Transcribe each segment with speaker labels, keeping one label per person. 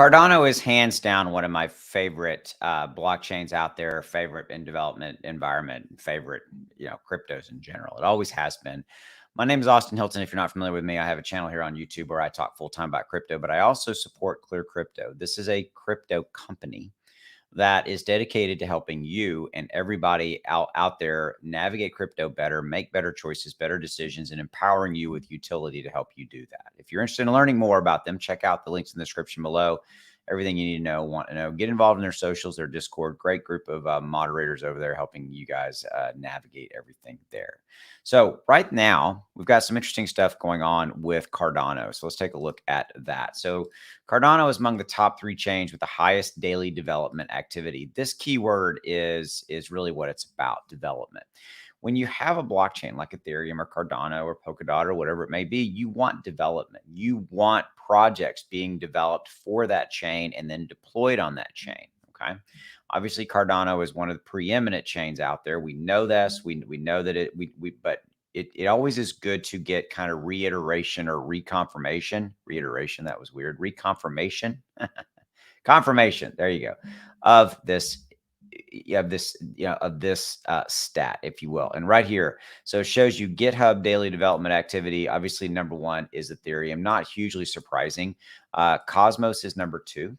Speaker 1: Cardano is hands down one of my favorite blockchains out there, favorite in development environment, favorite, cryptos in general. It always has been. My name is Austin Hilton. If you're not familiar with me, I have a channel here on YouTube where I talk full time about crypto, but I also support ClearCrypto. This is a crypto company that is dedicated to helping you and everybody out there navigate crypto better, make better choices, better decisions, and empowering you with utility to help you do that. If you're interested in learning more about them, check out the links in the description below. Everything you need to know, want to know, get involved in their socials, their Discord. Great group of moderators over there helping you guys navigate everything there. So right now, we've got some interesting stuff going on with Cardano. So let's take a look at that. So Cardano is among the top 3 chains with the highest daily development activity. This keyword is really what it's about, development. When you have a blockchain like Ethereum or Cardano or Polkadot or whatever it may be, you want development. You want projects being developed for that chain and then deployed on that chain. Okay. Obviously, Cardano is one of the preeminent chains out there. We know this. We know that but it always is good to get kind of reiteration or reconfirmation. Reiteration, that was weird. Reconfirmation. Confirmation. There you go. Of this stat, if you will. And right here, so it shows you GitHub daily development activity. Obviously, number 1 is Ethereum, not hugely surprising. Cosmos is number 2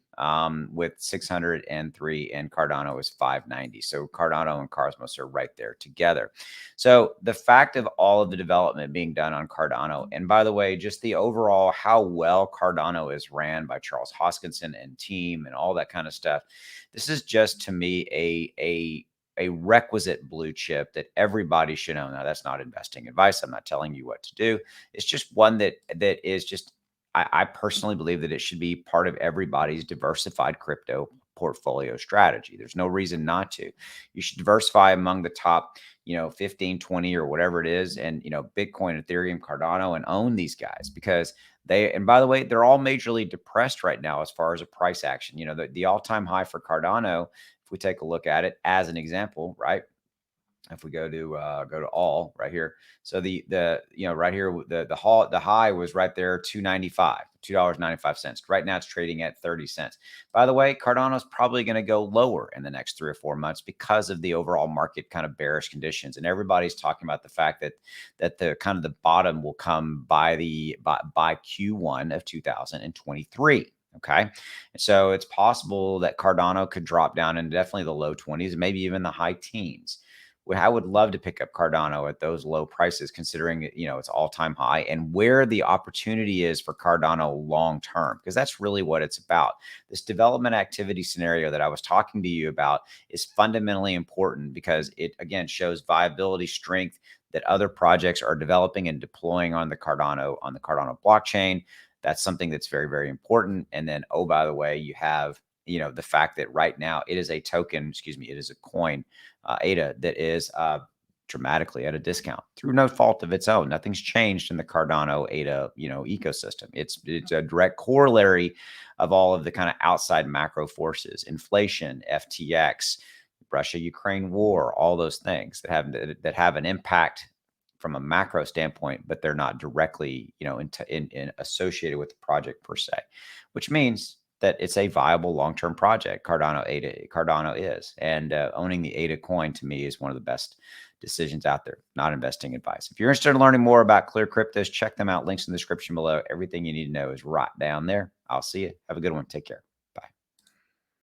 Speaker 1: with 603, and Cardano is 590. So Cardano and Cosmos are right there together. So the fact of all of the development being done on Cardano, and by the way, just the overall how well Cardano is ran by Charles Hoskinson and team and all that kind of stuff. This is just, to me, a requisite blue chip that everybody should own. Now, that's not investing advice. I'm not telling you what to do. It's just one that is just, I personally believe that it should be part of everybody's diversified crypto portfolio strategy. There's no reason not to. You should diversify among the top, 15, 20 or whatever it is. And, Bitcoin, Ethereum, Cardano, and own these guys because and by the way, they're all majorly depressed right now as far as a price action. The all-time high for Cardano, if we take a look at it as an example, right? If we go to all right here, so the right here the high was right there, $2.95. Right now it's trading at 30 cents. By the way, Cardano is probably going to go lower in the next 3 or 4 months because of the overall market kind of bearish conditions, and everybody's talking about the fact that the kind of the bottom will come by Q1 of 2023. Okay. So it's possible that Cardano could drop down in definitely the low 20s, maybe even the high teens. I would love to pick up Cardano at those low prices, considering it's all-time high and where the opportunity is for Cardano long-term, because that's really what it's about. This development activity scenario that I was talking to you about is fundamentally important because it, again, shows viability, strength that other projects are developing and deploying on the Cardano blockchain. That's something that's very, very important. And then, oh, by the way, you have the fact that right now it is a token, it is a coin, ADA, that is dramatically at a discount through no fault of its own. Nothing's changed in the Cardano ADA, ecosystem. It's a direct corollary of all of the kind of outside macro forces, inflation, FTX, Russia-Ukraine war, all those things that have an impact from a macro standpoint, but they're not directly, in associated with the project per se, which means that it's a viable long-term project. Cardano is, and owning the ADA coin to me is one of the best decisions out there. Not investing advice. If you're interested in learning more about ClearCryptos, check them out. Links in the description below. Everything you need to know is right down there. I'll see you. Have a good one. Take care.